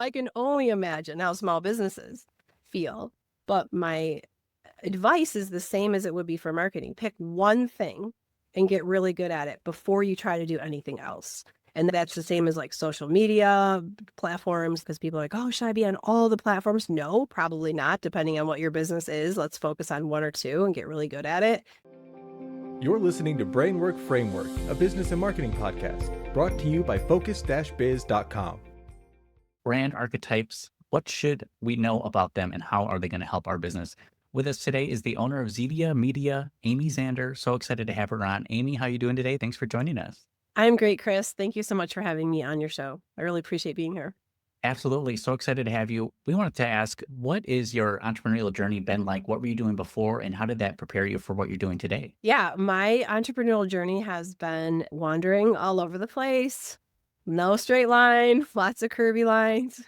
I can only imagine how small businesses feel. But my advice is the same as it would be for marketing. Pick one thing and get really good at it before you try to do anything else. And that's the same as like social media platforms, because people are like, oh, should I be on all the platforms? No, probably not, depending on what your business is. Let's focus on one or two and get really good at it. You're listening to Brainwork Framework, a business and marketing podcast, brought to you by focus-biz.com. Brand Archetypes, what should we know about them and how are they going to help our business? With us today is the owner of Zeedia Media, Amy Zander. So excited to have her on. Amy, how are you doing today? Thanks for joining us. I'm great, Chris. Thank you so much for having me on your show. I really appreciate being here. Absolutely. So excited to have you. We wanted to ask, what is your entrepreneurial journey been like? What were you doing before and how did that prepare you for what you're doing today? Yeah, my entrepreneurial journey has been wandering all over the place. No straight line, lots of curvy lines.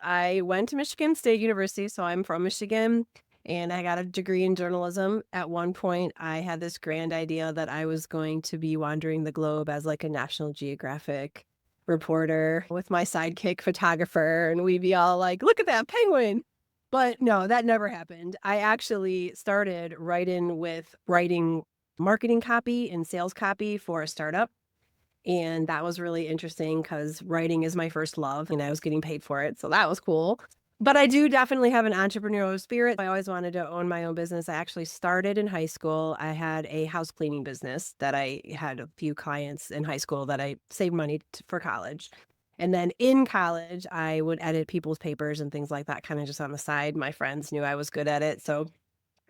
I went to Michigan State University, so I'm from Michigan, and I got a degree in journalism. At one point, I had this grand idea that I was going to be wandering the globe as like a National Geographic reporter with my sidekick photographer, and we'd be all like, look at that penguin. But no, that never happened. I actually started right in with writing marketing copy and sales copy for a startup. And that was really interesting because writing is my first love and I was getting paid for it. So that was cool. But I do definitely have an entrepreneurial spirit. I always wanted to own my own business. I actually started in high school. I had a house cleaning business that I had a few clients in high school that I saved money for college. And then in college, I would edit people's papers and things like that, kind of just on the side. My friends knew I was good at it. So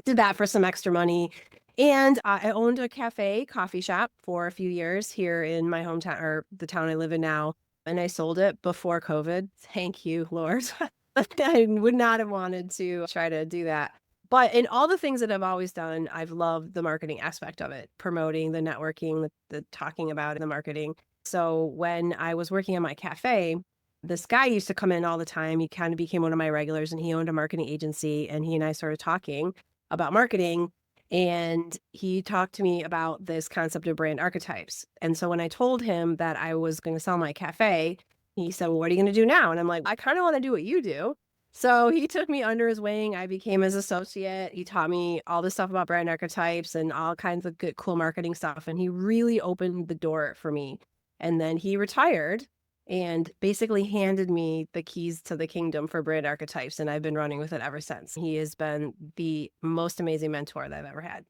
did that for some extra money. And I owned a coffee shop for a few years here in my hometown, or the town I live in now. And I sold it before COVID. Thank you, Lord. I would not have wanted to try to do that. But in all the things that I've always done, I've loved the marketing aspect of it, promoting, the networking, the talking about it, the marketing. So when I was working on my cafe, this guy used to come in all the time. He kind of became one of my regulars and he owned a marketing agency, and he and I started talking about marketing. And he talked to me about this concept of brand archetypes. And so when I told him that I was going to sell my cafe, he said, well, what are you going to do now? And I'm like, I kind of want to do what you do. So he took me under his wing. I became his associate. He taught me all this stuff about brand archetypes and all kinds of good, cool marketing stuff. And he really opened the door for me. And then he retired and basically handed me the keys to the kingdom for brand archetypes. And I've been running with it ever since. He has been the most amazing mentor that I've ever had.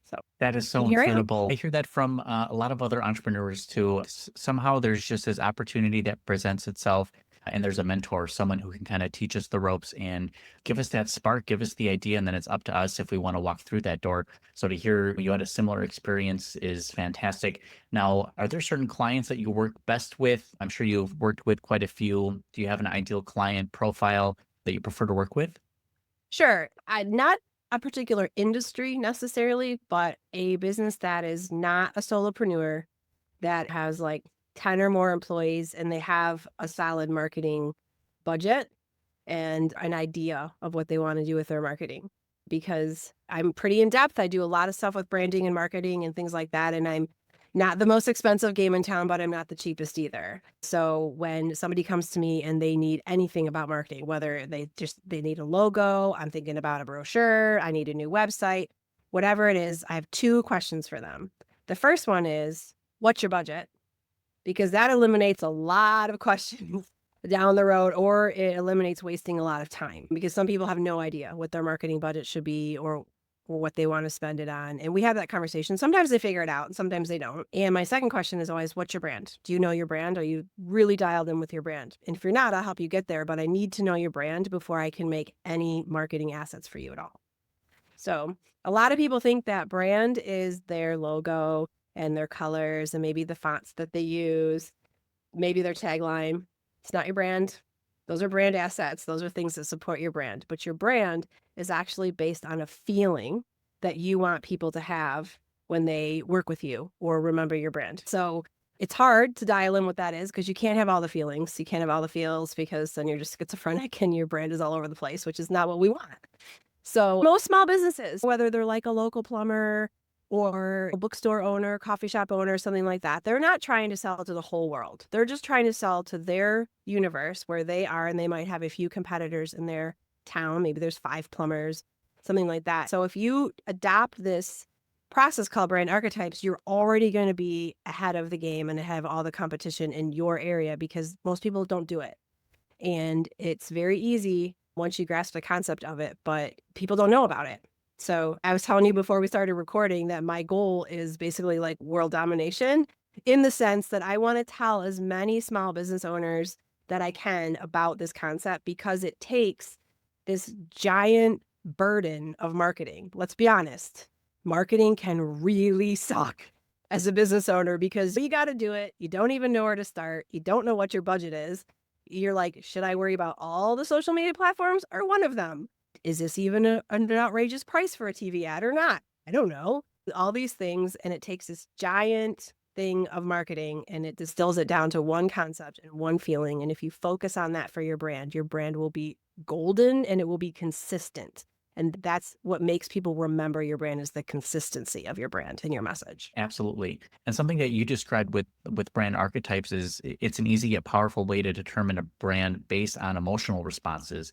So that is so here incredible. I hear that from a lot of other entrepreneurs too. Somehow there's just this opportunity that presents itself and there's a mentor, someone who can kind of teach us the ropes and give us that spark, give us the idea, and then it's up to us if we want to walk through that door. So to hear you had a similar experience is fantastic. Now, are there certain clients that you work best with? I'm sure you've worked with quite a few. Do you have an ideal client profile that you prefer to work with? Sure. Not a particular industry necessarily, but a business that is not a solopreneur, that has like 10 or more employees and they have a solid marketing budget and an idea of what they want to do with their marketing. Because I'm pretty in depth. I do a lot of stuff with branding and marketing and things like that. And I'm not the most expensive game in town, but I'm not the cheapest either. So when somebody comes to me and they need anything about marketing, whether they need a logo, I'm thinking about a brochure, I need a new website, whatever it is, I have two questions for them. The first one is, what's your budget? Because that eliminates a lot of questions down the road, or it eliminates wasting a lot of time, because some people have no idea what their marketing budget should be or what they want to spend it on. And we have that conversation. Sometimes they figure it out and sometimes they don't. And my second question is always, what's your brand? Do you know your brand? Are you really dialed in with your brand? And if you're not, I'll help you get there, but I need to know your brand before I can make any marketing assets for you at all. So a lot of people think that brand is their logo and their colors and maybe the fonts that they use, maybe their tagline. It's not your brand. Those are brand assets. Those are things that support your brand. But your brand is actually based on a feeling that you want people to have when they work with you or remember your brand. So it's hard to dial in what that is because you can't have all the feelings. You can't have all the feels because then you're just schizophrenic and your brand is all over the place, which is not what we want. So most small businesses, whether they're like a local plumber or a bookstore owner, coffee shop owner, something like that. They're not trying to sell to the whole world. They're just trying to sell to their universe where they are, and they might have a few competitors in their town. Maybe there's 5 plumbers, something like that. So if you adopt this process called brand archetypes, you're already going to be ahead of the game and ahead of all the competition in your area, because most people don't do it. And it's very easy once you grasp the concept of it, but people don't know about it. So I was telling you before we started recording that my goal is basically like world domination, in the sense that I want to tell as many small business owners that I can about this concept, because it takes this giant burden of marketing. Let's be honest. Marketing can really suck as a business owner, because you got to do it. You don't even know where to start. You don't know what your budget is. You're like, should I worry about all the social media platforms or one of them? Is this even an outrageous price for a TV ad or not? I don't know. All these things, and it takes this giant thing of marketing and it distills it down to one concept and one feeling. And if you focus on that for your brand will be golden and it will be consistent. And that's what makes people remember your brand, is the consistency of your brand and your message. Absolutely. And something that you described with brand archetypes is it's an easy yet powerful way to determine a brand based on emotional responses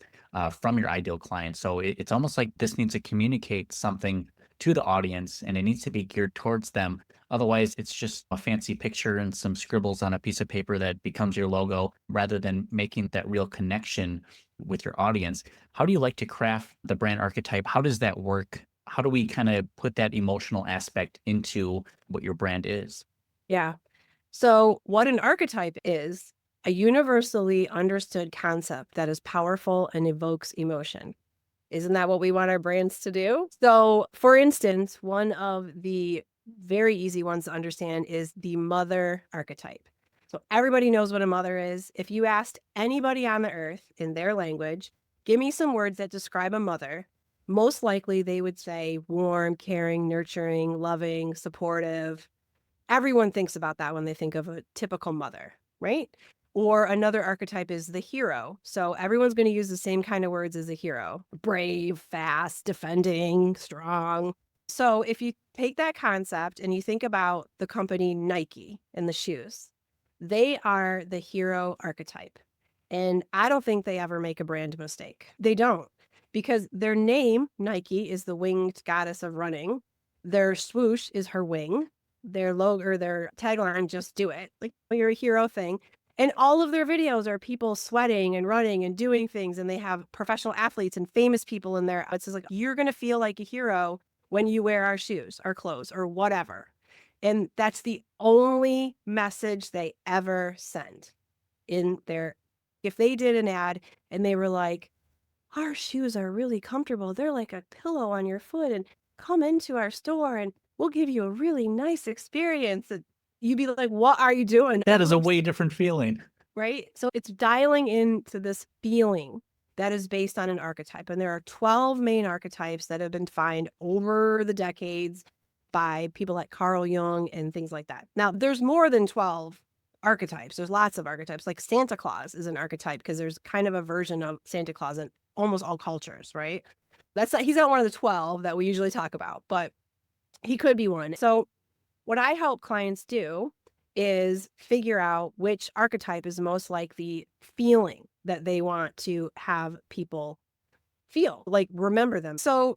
from your ideal client. So it's almost like this needs to communicate something to the audience, and it needs to be geared towards them. Otherwise, it's just a fancy picture and some scribbles on a piece of paper that becomes your logo, rather than making that real connection with your audience. How do you like to craft the brand archetype? How does that work? How do we kind of put that emotional aspect into what your brand is? Yeah. So what an archetype is a universally understood concept that is powerful and evokes emotion. Isn't that what we want our brands to do? So, for instance, one of the very easy ones to understand is the mother archetype. So everybody knows what a mother is. If you asked anybody on the earth in their language, give me some words that describe a mother, most likely they would say warm, caring, nurturing, loving, supportive. Everyone thinks about that when they think of a typical mother, right? Or another archetype is the hero. So everyone's going to use the same kind of words as a hero: brave, fast, defending, strong. So if you take that concept and you think about the company Nike and the shoes, they are the hero archetype. And I don't think they ever make a brand mistake. They don't, because their name, Nike, is the winged goddess of running. Their swoosh is her wing. Their logo or their tagline, just do it. Like, you're a hero thing. And all of their videos are people sweating and running and doing things. And they have professional athletes and famous people in there. It's just like, you're going to feel like a hero when you wear our shoes, our clothes, or whatever. And that's the only message they ever send in their, if they did an ad and they were like, our shoes are really comfortable. They're like a pillow on your foot, and come into our store and we'll give you a really nice experience. And you'd be like, what are you doing? That is a way different feeling. Right? So it's dialing into this feeling that is based on an archetype. And there are 12 main archetypes that have been defined over the decades by people like Carl Jung and things like that. Now, there's more than 12 archetypes. There's lots of archetypes. Like Santa Claus is an archetype because there's kind of a version of Santa Claus in almost all cultures, right? He's not one of the 12 that we usually talk about, but he could be one. So what I help clients do is figure out which archetype is most like the feeling that they want to have people feel, like remember them. So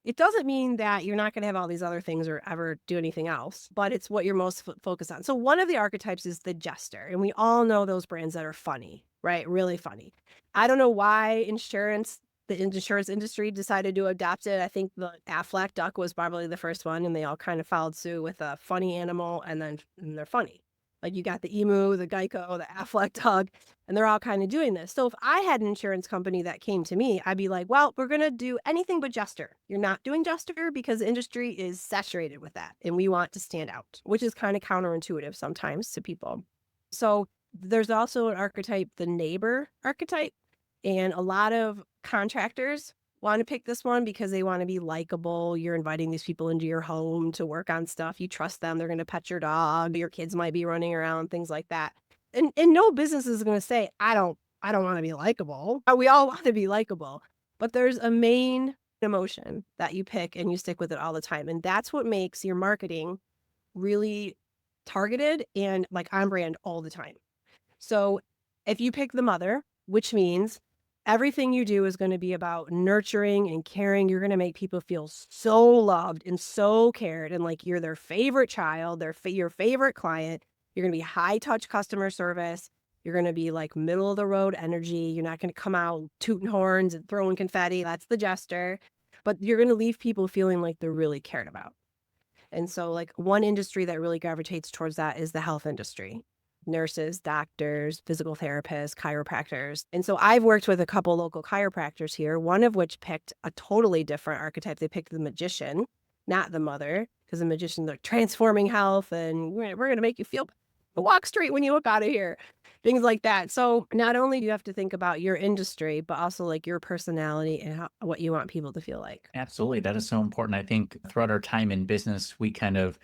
it doesn't mean that you're not going to have all these other things or ever do anything else, but it's what you're most focused on. So one of the archetypes is the jester. And we all know those brands that are funny, right? Really funny. I don't know why the insurance industry decided to adopt it. I think the Aflac duck was probably the first one, and they all kind of followed suit with a funny animal, and they're funny. Like you got the emu, the Geico, the Aflac duck, and they're all kind of doing this. So if I had an insurance company that came to me, I'd be like, well, we're going to do anything but jester. You're not doing jester because the industry is saturated with that, and we want to stand out, which is kind of counterintuitive sometimes to people. So there's also an archetype, the neighbor archetype. And a lot of contractors want to pick this one because they want to be likable. You're inviting these people into your home to work on stuff. You trust them. They're going to pet your dog. Your kids might be running around, things like that. And no business is going to say, I don't want to be likable. We all want to be likable. But there's a main emotion that you pick and you stick with it all the time. And that's what makes your marketing really targeted and like on brand all the time. So if you pick the mother, which means everything you do is going to be about nurturing and caring, you're going to make people feel so loved and so cared and like you're their favorite child, your favorite client. You're going to be high touch customer service. You're going to be like middle of the road energy. You're not going to come out tooting horns and throwing confetti. That's the jester. But you're going to leave people feeling like they're really cared about. And so like one industry that really gravitates towards that is the health industry. Nurses, doctors, physical therapists, chiropractors. And so I've worked with a couple local chiropractors here, one of which picked a totally different archetype. They picked the magician, not the mother, because the magician, they're transforming health and we're going to make you feel walk straight when you look out of here, things like that. So not only do you have to think about your industry, but also like your personality and what you want people to feel like. Absolutely. That is so important. I think throughout our time in business, we kind of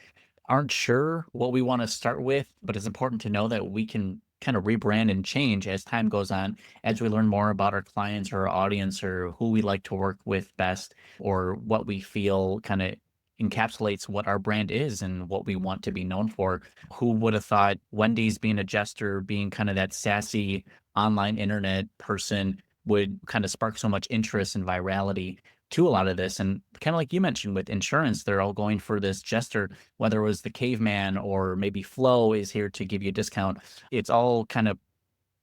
aren't sure what we want to start with, but it's important to know that we can kind of rebrand and change as time goes on, as we learn more about our clients or our audience or who we like to work with best, or what we feel kind of encapsulates what our brand is and what we want to be known for. Who would have thought Wendy's being a jester, being kind of that sassy online internet person would kind of spark so much interest and virality to a lot of this. And kind of like you mentioned with insurance, they're all going for this jester, whether it was the caveman or maybe Flo is here to give you a discount. It's all kind of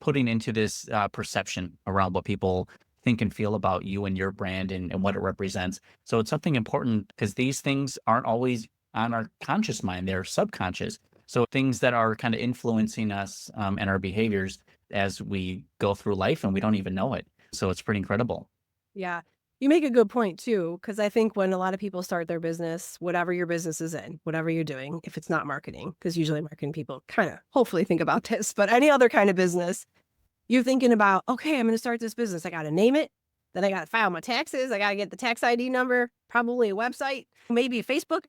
putting into this perception around what people think and feel about you and your brand and what it represents. So it's something important because these things aren't always on our conscious mind, they're subconscious. So things that are kind of influencing us and our behaviors as we go through life and we don't even know it. So it's pretty incredible. Yeah. You make a good point too, because I think when a lot of people start their business, whatever your business is in, whatever you're doing, if it's not marketing, because usually marketing people kind of hopefully think about this, but any other kind of business, you're thinking about, okay, I'm going to start this business. I got to name it. Then I got to file my taxes. I got to get the tax ID number, probably a website, maybe Facebook.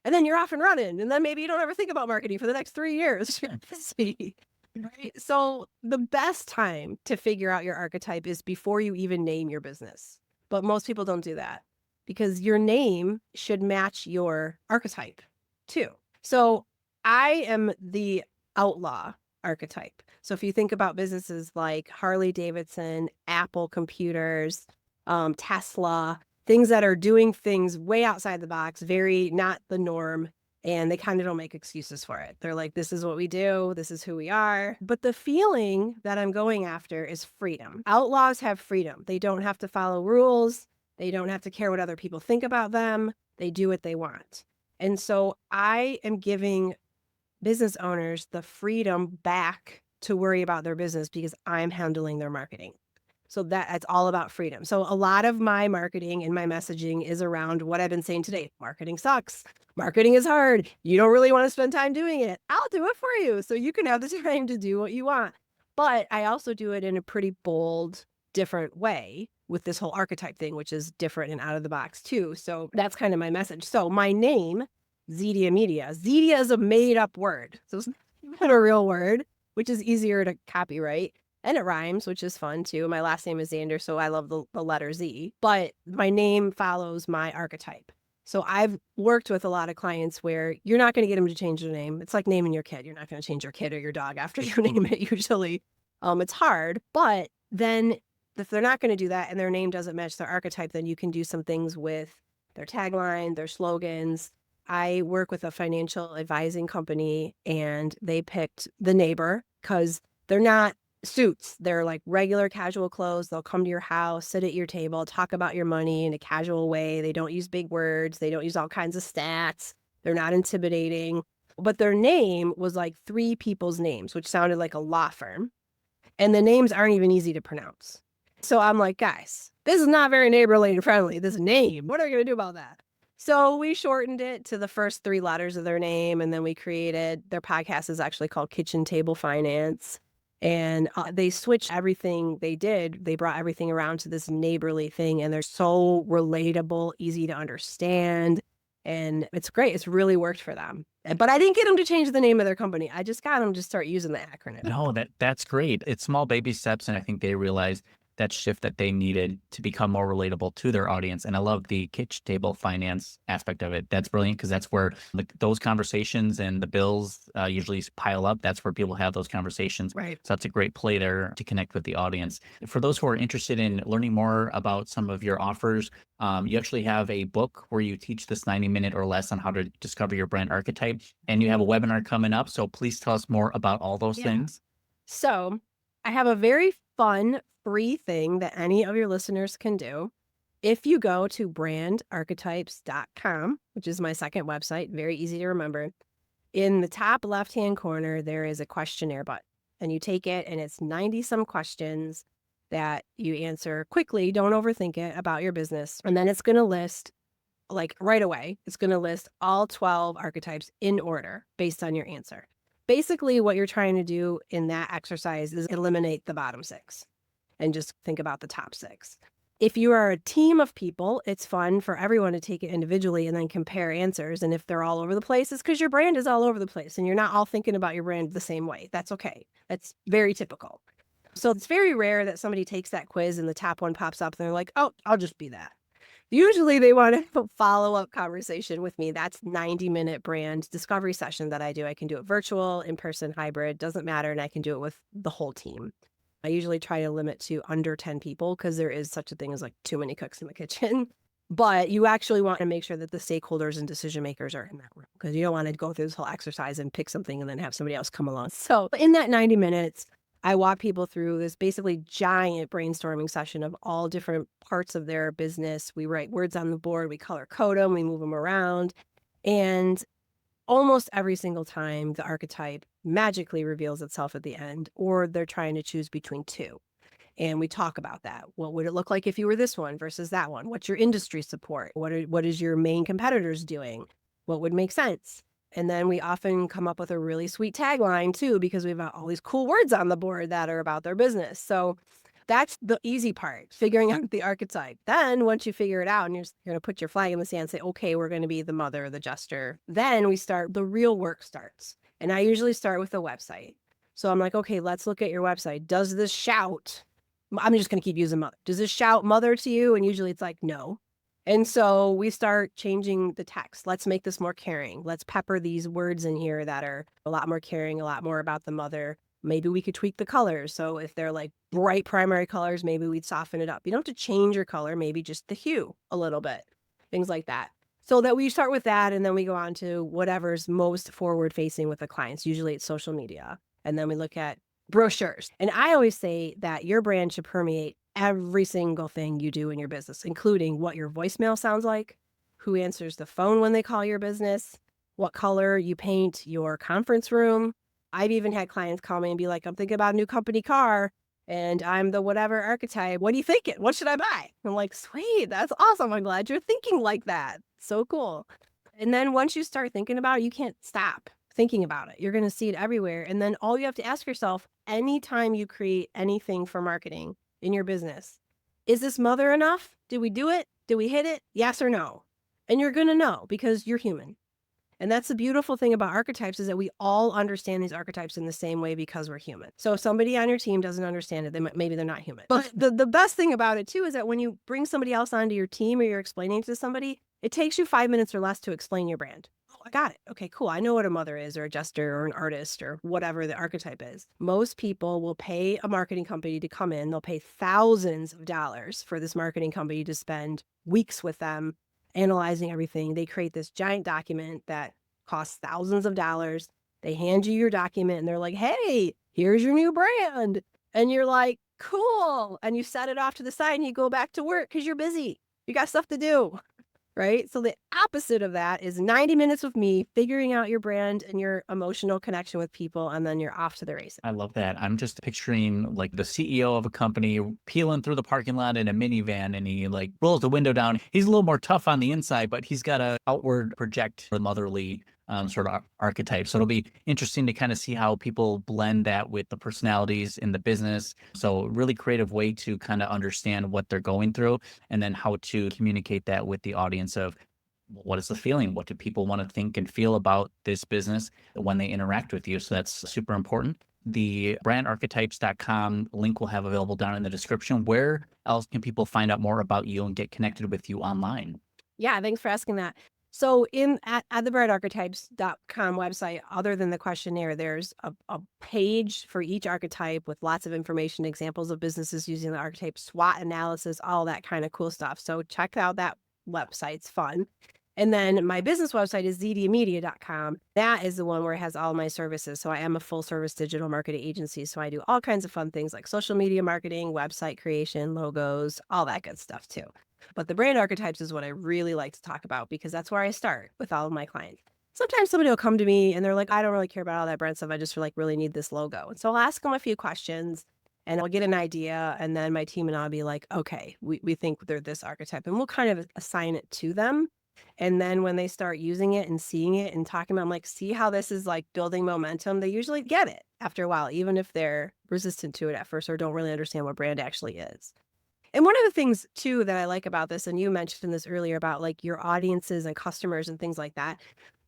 And then you're off and running. And then maybe you don't ever think about marketing for the next 3 years. You're busy. Right? So the best time to figure out your archetype is before you even name your business. But most people don't do that because your name should match your archetype too. So I am the outlaw archetype. So if you think about businesses like Harley Davidson, Apple computers, Tesla, things that are doing things way outside the box, very not the norm, and they kind of don't make excuses for it. They're like, this is what we do. This is who we are. But the feeling that I'm going after is freedom. Outlaws have freedom. They don't have to follow rules. They don't have to care what other people think about them. They do what they want. And so I am giving business owners the freedom back to worry about their business because I'm handling their marketing. So that's all about freedom. So a lot of my marketing and my messaging is around what I've been saying today. Marketing sucks. Marketing is hard. You don't really want to spend time doing it. I'll do it for you so you can have the time to do what you want. But I also do it in a pretty bold, different way with this whole archetype thing, which is different and out of the box too. So that's kind of my message. So my name, Zeedia Media. Zeedia is a made up word. So it's not a real word, which is easier to copyright. And it rhymes, which is fun too. My last name is Zander, so I love the letter Z. But my name follows my archetype. So I've worked with a lot of clients where you're not going to get them to change their name. It's like naming your kid. You're not going to change your kid or your dog after you name it usually. It's hard. But then if they're not going to do that and their name doesn't match their archetype, then you can do some things with their tagline, their slogans. I work with a financial advising company and they picked the neighbor because they're not suits. They're like regular casual clothes. They'll come to your house, sit at your table, talk about your money in a casual way. They don't use big words. They don't use all kinds of stats. They're not intimidating. But their name was like 3 people's names, which sounded like a law firm. And the names aren't even easy to pronounce. So I'm like, guys, this is not very neighborly and friendly. This name, what are we going to do about that? So we shortened it to the first 3 letters of their name. And then we created, their podcast is actually called Kitchen Table Finance. And they switched everything they did. They brought everything around to this neighborly thing. And they're so relatable, easy to understand. And it's great. It's really worked for them. But I didn't get them to change the name of their company. I just got them to start using the acronym. No, that's great. It's small baby steps. And I think they realize that shift that they needed to become more relatable to their audience. And I love the kitchen table finance aspect of it. That's brilliant because that's where those conversations and the bills usually pile up. That's where people have those conversations. Right. So that's a great play there to connect with the audience. For those who are interested in learning more about some of your offers, you actually have a book where you teach this 90-minute or less on how to discover your brand archetype. And you have a webinar coming up. So please tell us more about all those things. So I have a very fun, free thing that any of your listeners can do. If you go to brandarchetypes.com, which is my second website, very easy to remember, in the top left-hand corner, there is a questionnaire button. And you take it, and it's 90-some questions that you answer quickly. Don't overthink it about your business. And then it's going to list, like right away, it's going to list all 12 archetypes in order based on your answer. Basically, what you're trying to do in that exercise is eliminate the bottom 6 and just think about the top 6. If you are a team of people, it's fun for everyone to take it individually and then compare answers. And if they're all over the place, it's because your brand is all over the place and you're not all thinking about your brand the same way. That's okay. That's very typical. So it's very rare that somebody takes that quiz and the top one pops up and they're like, oh, I'll just be that. Usually they want to have a follow-up conversation with me. That's 90-minute brand discovery session that I do. I can do it virtual, in-person, hybrid, doesn't matter. And I can do it with the whole team. I usually try to limit to under 10 people because there is such a thing as like too many cooks in the kitchen. But you actually want to make sure that the stakeholders and decision makers are in that room because you don't want to go through this whole exercise and pick something and then have somebody else come along. So in that 90 minutes, I walk people through this basically giant brainstorming session of all different parts of their business. We write words on the board, we color code them, we move them around. And almost every single time, the archetype magically reveals itself at the end, or they're trying to choose between 2. And we talk about that. What would it look like if you were this one versus that one? What's your industry support? What is your main competitors doing? What would make sense? And then we often come up with a really sweet tagline too, because we've got all these cool words on the board that are about their business. So that's the easy part, figuring out the archetype. Then once you figure it out and you're going to put your flag in the sand and say, okay, we're going to be the mother, the jester. Then the real work starts. And I usually start with a website. So I'm like, okay, let's look at your website. Does this shout? I'm just going to keep using mother. Does this shout mother to you? And usually it's like, no. And so we start changing the text. Let's make this more caring. Let's pepper these words in here that are a lot more caring, a lot more about the mother. Maybe we could tweak the colors. So if they're like bright primary colors, maybe we'd soften it up. You don't have to change your color, maybe just the hue a little bit, things like that. So that we start with that and then we go on to whatever's most forward facing with the clients. Usually it's social media. And then we look at brochures. And I always say that your brand should permeate every single thing you do in your business, including what your voicemail sounds like, who answers the phone when they call your business, what color you paint your conference room. I've even had clients call me and be like, I'm thinking about a new company car and I'm the whatever archetype. What are you thinking? What should I buy? I'm like, sweet, that's awesome. I'm glad you're thinking like that. So cool. And then once you start thinking about it, you can't stop thinking about it. You're going to see it everywhere. And then all you have to ask yourself, anytime you create anything for marketing in your business, is this mother enough? Did we do it? Did we hit it? Yes or no? And you're going to know because you're human. And that's the beautiful thing about archetypes is that we all understand these archetypes in the same way because we're human. So if somebody on your team doesn't understand it, maybe they're not human. But the best thing about it too is that when you bring somebody else onto your team or you're explaining to somebody, it takes you 5 minutes or less to explain your brand. Oh, I got it. Okay, cool. I know what a mother is or a jester or an artist or whatever the archetype is. Most people will pay a marketing company to come in. They'll pay thousands of dollars for this marketing company to spend weeks with them analyzing everything. They create this giant document that costs thousands of dollars. They hand you your document and they're like, hey, here's your new brand. And you're like, cool. And you set it off to the side and you go back to work because you're busy. You got stuff to do. Right? So the opposite of that is 90 minutes with me, figuring out your brand and your emotional connection with people, and then you're off to the races. I love that. I'm just picturing like the CEO of a company peeling through the parking lot in a minivan and he like rolls the window down. He's a little more tough on the inside, but he's got to outward project the motherly sort of archetype. So it'll be interesting to kind of see how people blend that with the personalities in the business. So really creative way to kind of understand what they're going through and then how to communicate that with the audience of what is the feeling? What do people want to think and feel about this business when they interact with you? So that's super important. the brandarchetypes.com link we'll have available down in the description. Where else can people find out more about you and get connected with you online? Yeah, thanks for asking that. So at the brandarchetypes.com website, other than the questionnaire, there's a page for each archetype with lots of information, examples of businesses using the archetype, SWOT analysis, all that kind of cool stuff. So check out that website. It's fun. And then my business website is zeediamedia.com. That is the one where it has all my services. So I am a full service digital marketing agency. So I do all kinds of fun things like social media marketing, website creation, logos, all that good stuff too. But the brand archetypes is what I really like to talk about because that's where I start with all of my clients. Sometimes somebody will come to me and they're like, I don't really care about all that brand stuff. I just really need this logo. And so I'll ask them a few questions and I'll get an idea. And then my team and I'll be like, okay, we think they're this archetype, and we'll kind of assign it to them. And then when they start using it and seeing it and talking about, I'm like, see how this is like building momentum. They usually get it after a while, even if they're resistant to it at first or don't really understand what brand actually is. And one of the things too that I like about this, and you mentioned this earlier about like your audiences and customers and things like that.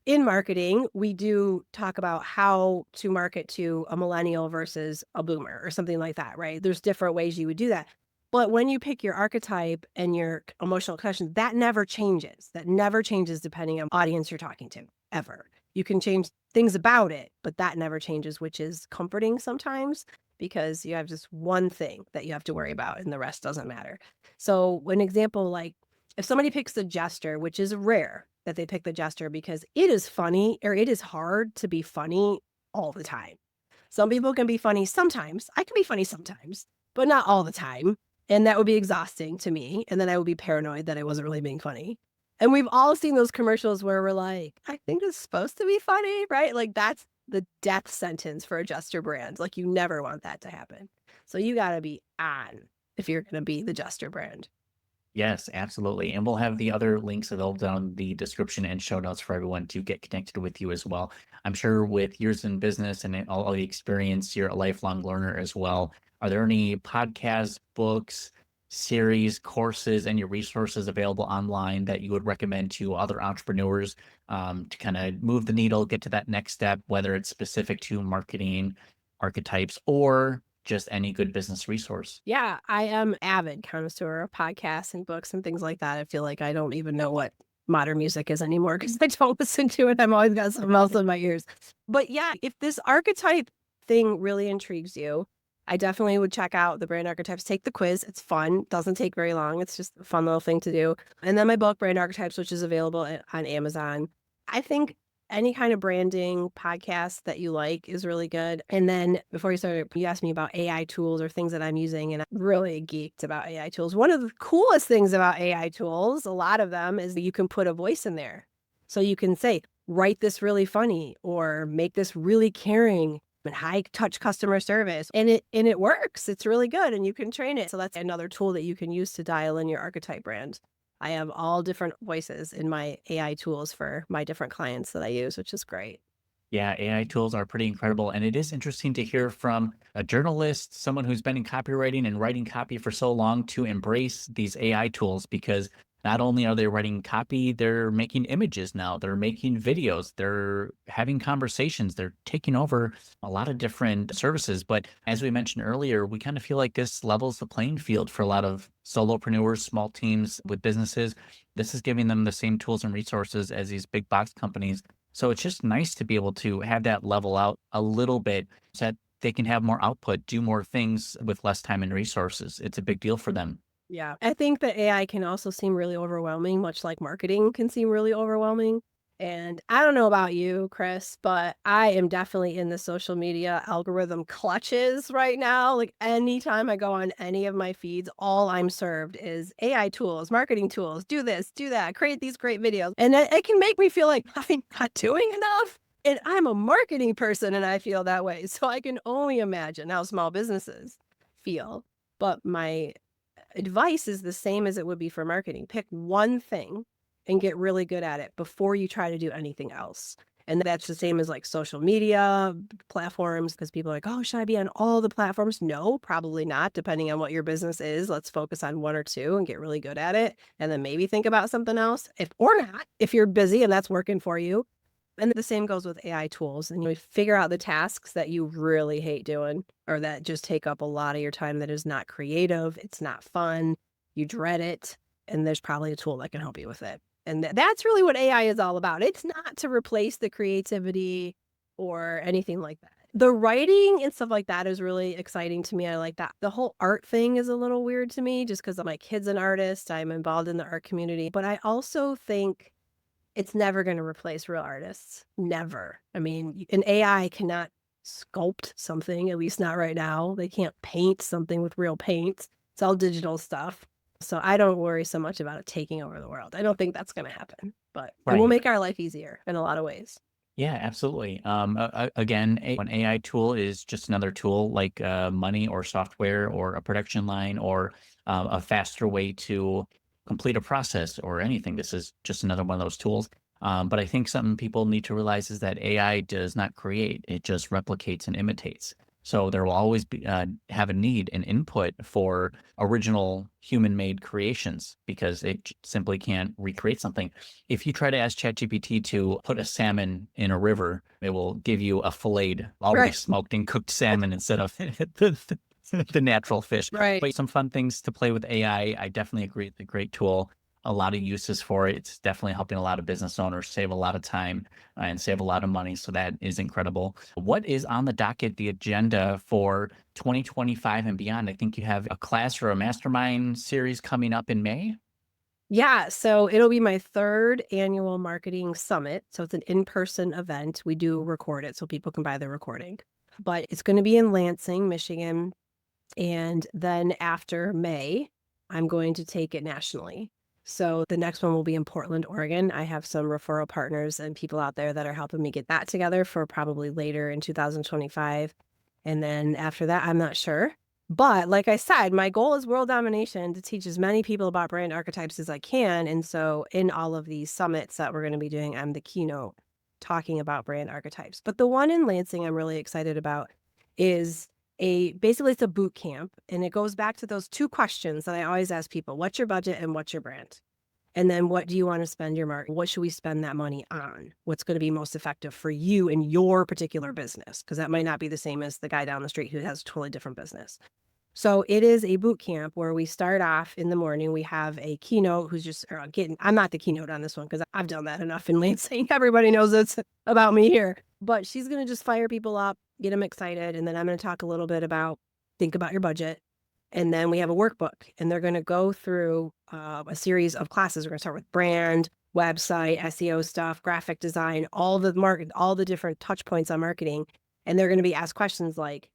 In marketing, we do talk about how to market to a millennial versus a boomer or something like that, right? There's different ways you would do that. But when you pick your archetype and your emotional connection, that never changes. That never changes depending on audience you're talking to, ever. You can change things about it, but that never changes, which is comforting sometimes because you have just one thing that you have to worry about and the rest doesn't matter. So an example, like if somebody picks the jester, which is rare that they pick the jester because it is funny or it is hard to be funny all the time. Some people can be funny sometimes. I can be funny sometimes, but not all the time. And that would be exhausting to me. And then I would be paranoid that I wasn't really being funny. And we've all seen those commercials where we're like, I think it's supposed to be funny, right? Like that's the death sentence for a jester brand. Like you never want that to happen. So you got to be on if you're going to be the jester brand. Yes, absolutely. And we'll have the other links available down in the description and show notes for everyone to get connected with you as well. I'm sure with years in business and all the experience, you're a lifelong learner as well. Are there any podcasts, books, series, courses, any resources available online that you would recommend to other entrepreneurs to kind of move the needle, get to that next step, whether it's specific to marketing, archetypes, or just any good business resource? Yeah, I am avid connoisseur of podcasts and books and things like that. I feel like I don't even know what modern music is anymore because I don't listen to it. I'm always got something else in my ears. But yeah, if this archetype thing really intrigues you, I definitely would check out the Brand Archetypes. Take the quiz. It's fun. Doesn't take very long. It's just a fun little thing to do. And then my book, Brand Archetypes, which is available on Amazon. I think any kind of branding podcast that you like is really good. And then before you started, you asked me about AI tools or things that I'm using, and I'm really geeked about AI tools. One of the coolest things about AI tools, a lot of them, is that you can put a voice in there. So you can say, write this really funny or make this really caring and high touch customer service. And it works. It's really good and you can train it. So that's another tool that you can use to dial in your archetype brand. I have all different voices in my AI tools for my different clients that I use, which is great. Yeah, AI tools are pretty incredible. And it is interesting to hear from a journalist, someone who's been in copywriting and writing copy for so long, to embrace these AI tools, because not only are they writing copy, they're making images now, they're making videos, they're having conversations, they're taking over a lot of different services. But as we mentioned earlier, we kind of feel like this levels the playing field for a lot of solopreneurs, small teams with businesses. This is giving them the same tools and resources as these big box companies. So it's just nice to be able to have that level out a little bit so that they can have more output, do more things with less time and resources. It's a big deal for them. Yeah. I think that AI can also seem really overwhelming, much like marketing can seem really overwhelming. And I don't know about you, Chris, but I am definitely in the social media algorithm clutches right now. Like anytime I go on any of my feeds, all I'm served is AI tools, marketing tools, do this, do that, create these great videos. And it can make me feel like I'm not doing enough. And I'm a marketing person and I feel that way. So I can only imagine how small businesses feel. But my advice is the same as it would be for marketing. Pick one thing and get really good at it before you try to do anything else. And that's the same as like social media platforms, because people are like, oh, should I be on all the platforms? No, probably not, depending on what your business is. Let's focus on one or two and get really good at it. And then maybe think about something else, if or not, if you're busy and that's working for you. And the same goes with AI tools. And you figure out the tasks that you really hate doing or that just take up a lot of your time that is not creative. It's not fun. You dread it. And there's probably a tool that can help you with it. And that's really what AI is all about. It's not to replace the creativity or anything like that. The writing and stuff like that is really exciting to me. I like that. The whole art thing is a little weird to me just because my kid's an artist. I'm involved in the art community. But I also think it's never going to replace real artists. Never. I mean, an AI cannot sculpt something, at least not right now. They can't paint something with real paint. It's all digital stuff. So I don't worry so much about it taking over the world. I don't think that's going to happen, but it will Right. make our life easier in a lot of ways. Yeah, absolutely. Again, an AI tool is just another tool like money or software or a production line or a faster way to complete a process or anything. This is just another one of those tools. But I think something people need to realize is that AI does not create, it just replicates and imitates. So there will always be have a need and input for original human-made creations because it simply can't recreate something. If you try to ask ChatGPT to put a salmon in a river, it will give you a filleted, already Right. smoked and cooked salmon instead of the natural fish. Right. But some fun things to play with AI. I definitely agree. It's a great tool. A lot of uses for it. It's definitely helping a lot of business owners save a lot of time and save a lot of money. So that is incredible. What is on the docket, the agenda for 2025 and beyond? I think you have a class or a mastermind series coming up in May. Yeah, so it'll be my third annual marketing summit. So it's an in-person event. We do record it so people can buy the recording. But it's going to be in Lansing, Michigan. And then after May, I'm going to take it nationally. So the next one will be in Portland, Oregon. I have some referral partners and people out there that are helping me get that together for probably later in 2025. And then after that, I'm not sure. But like I said, my goal is world domination to teach as many people about brand archetypes as I can. And so in all of these summits that we're going to be doing, I'm the keynote talking about brand archetypes. But the one in Lansing I'm really excited about is basically it's a boot camp, and it goes back to those two questions that I always ask people: what's your budget and what's your brand? And then what do you want to spend your market? What should we spend that money on? What's going to be most effective for you in your particular business? Because that might not be the same as the guy down the street who has a totally different business. So it is a boot camp where we start off in the morning. We have a keynote who's just I'm not the keynote on this one because I've done that enough in Lansing. Everybody knows it's about me here. But she's going to just fire people up, get them excited. And then I'm going to talk a little bit about think about your budget. And then we have a workbook, and they're going to go through a series of classes. We're going to start with brand, website, SEO stuff, graphic design, all the different touch points on marketing. And they're going to be asked questions like,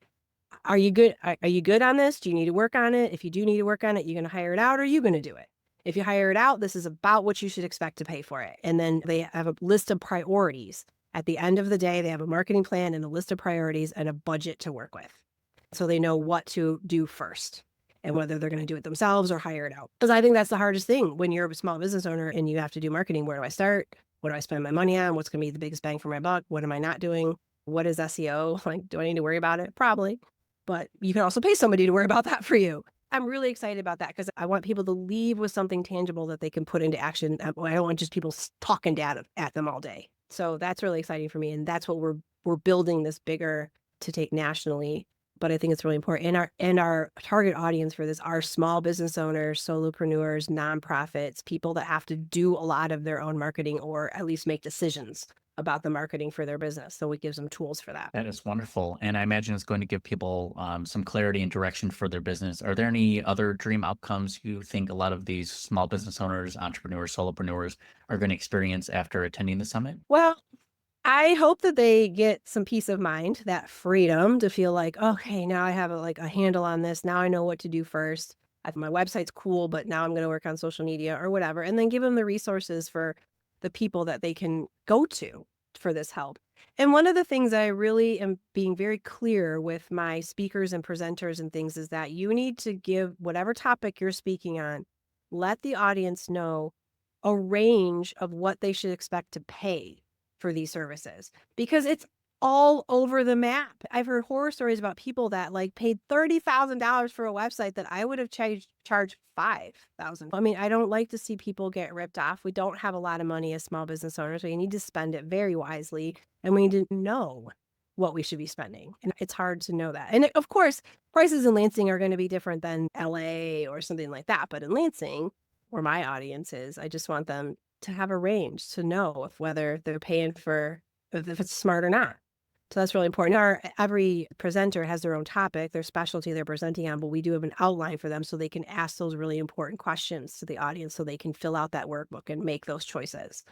are you good? Are you good on this? Do you need to work on it? If you do need to work on it, you're going to hire it out, or are you going to do it? If you hire it out, this is about what you should expect to pay for it. And then they have a list of priorities. At the end of the day, they have a marketing plan and a list of priorities and a budget to work with. So they know what to do first and whether they're going to do it themselves or hire it out. Because I think that's the hardest thing when you're a small business owner and you have to do marketing. Where do I start? What do I spend my money on? What's going to be the biggest bang for my buck? What am I not doing? What is SEO? Like, do I need to worry about it? Probably. But you can also pay somebody to worry about that for you. I'm really excited about that because I want people to leave with something tangible that they can put into action. I don't want just people talking at them all day. So that's really exciting for me. And that's what we're building this bigger to take nationally. But I think it's really important. And our target audience for this are small business owners, solopreneurs, nonprofits, people that have to do a lot of their own marketing or at least make decisions about the marketing for their business. So it gives them tools for that. That is wonderful. And I imagine it's going to give people some clarity and direction for their business. Are there any other dream outcomes you think a lot of these small business owners, entrepreneurs, solopreneurs are going to experience after attending the summit? Well, I hope that they get some peace of mind, that freedom to feel like, okay, now I have a handle on this. Now I know what to do first. My website's cool, but now I'm going to work on social media or whatever. And then give them the resources for the people that they can go to for this help. And one of the things I really am being very clear with my speakers and presenters and things is that you need to give whatever topic you're speaking on, let the audience know a range of what they should expect to pay for these services, because it's all over the map. I've heard horror stories about people that like paid $30,000 for a website that I would have charged 5,000. I mean, I don't like to see people get ripped off. We don't have a lot of money as small business owners. We need to spend it very wisely, and we need to know what we should be spending. And it's hard to know that. And of course, prices in Lansing are going to be different than LA or something like that. But in Lansing, where my audience is, I just want them to have a range to know if whether they're paying for, if it's smart or not. So that's really important. Every presenter has their own topic, their specialty they're presenting on, but we do have an outline for them so they can ask those really important questions to the audience so they can fill out that workbook and make those choices.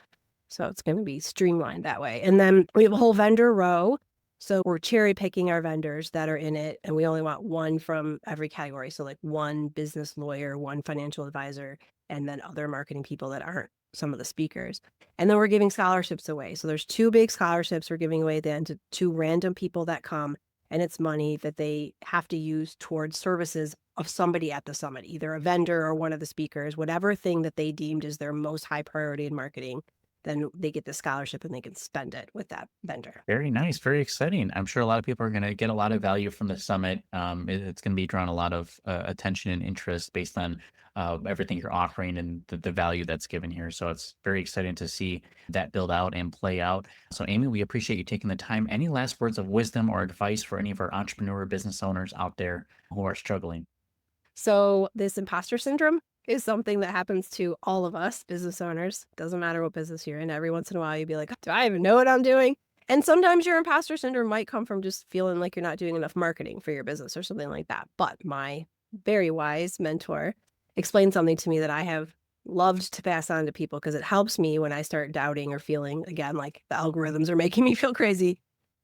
So it's going to be streamlined that way. And then we have a whole vendor row. So we're cherry picking our vendors that are in it, and we only want one from every category. So like one business lawyer, one financial advisor, and then other marketing people that aren't some of the speakers. And then we're giving scholarships away. So there's 2 big scholarships we're giving away then to 2 random people that come, and it's money that they have to use towards services of somebody at the summit, either a vendor or one of the speakers, whatever thing that they deemed is their most high priority in marketing. Then they get the scholarship and they can spend it with that vendor. Very nice, very exciting. I'm sure a lot of people are going to get a lot of value from the summit. It's going to be drawing a lot of attention and interest based on everything you're offering and the value that's given here. So it's very exciting to see that build out and play out. So Amy, we appreciate you taking the time. Any last words of wisdom or advice for any of our entrepreneur business owners out there who are struggling? So this imposter syndrome is something that happens to all of us business owners. Doesn't matter what business you're in. Every once in a while, you'd be like, do I even know what I'm doing? And sometimes your imposter syndrome might come from just feeling like you're not doing enough marketing for your business or something like that. But my very wise mentor explained something to me that I have loved to pass on to people because it helps me when I start doubting or feeling, again, like the algorithms are making me feel crazy.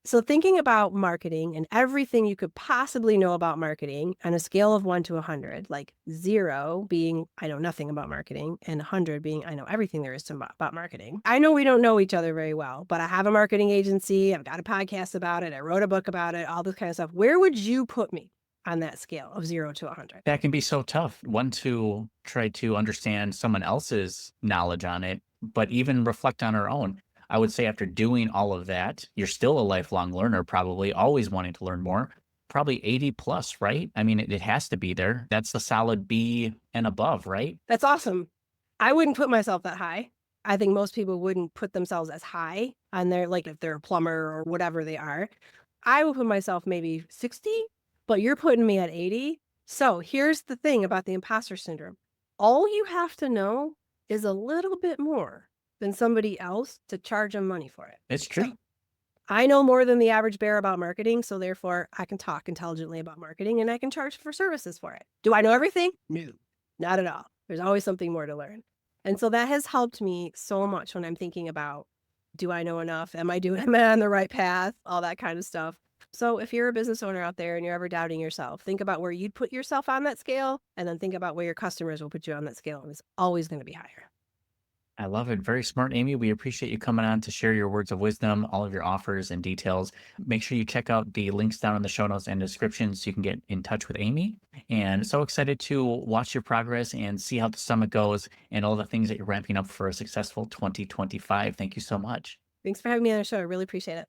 So thinking about marketing and everything you could possibly know about marketing on a scale of 1 to 100, like 0 being I know nothing about marketing and 100 being I know everything there is to about marketing. I know we don't know each other very well, but I have a marketing agency. I've got a podcast about it. I wrote a book about it, all this kind of stuff. Where would you put me on that scale of 0 to 100? That can be so tough. One, to try to understand someone else's knowledge on it, but even reflect on our own. I would say after doing all of that, you're still a lifelong learner, probably always wanting to learn more, probably 80 plus, right? I mean, it has to be there. That's the solid B and above, right? That's awesome. I wouldn't put myself that high. I think most people wouldn't put themselves as high on their, like if they're a plumber or whatever they are. I would put myself maybe 60, but you're putting me at 80. So here's the thing about the imposter syndrome. All you have to know is a little bit more than somebody else to charge them money for it. It's true. I know more than the average bear about marketing, so therefore I can talk intelligently about marketing and I can charge for services for it. Do I know everything? No, not at all. There's always something more to learn. And so that has helped me so much when I'm thinking about, do I know enough? Am I on the right path? All that kind of stuff. So if you're a business owner out there and you're ever doubting yourself, think about where you'd put yourself on that scale and then think about where your customers will put you on that scale. And it's always going to be higher. I love it. Very smart, Amy. We appreciate you coming on to share your words of wisdom, all of your offers and details. Make sure you check out the links down in the show notes and descriptions so you can get in touch with Amy. And so excited to watch your progress and see how the summit goes and all the things that you're ramping up for a successful 2025. Thank you so much. Thanks for having me on the show. I really appreciate it.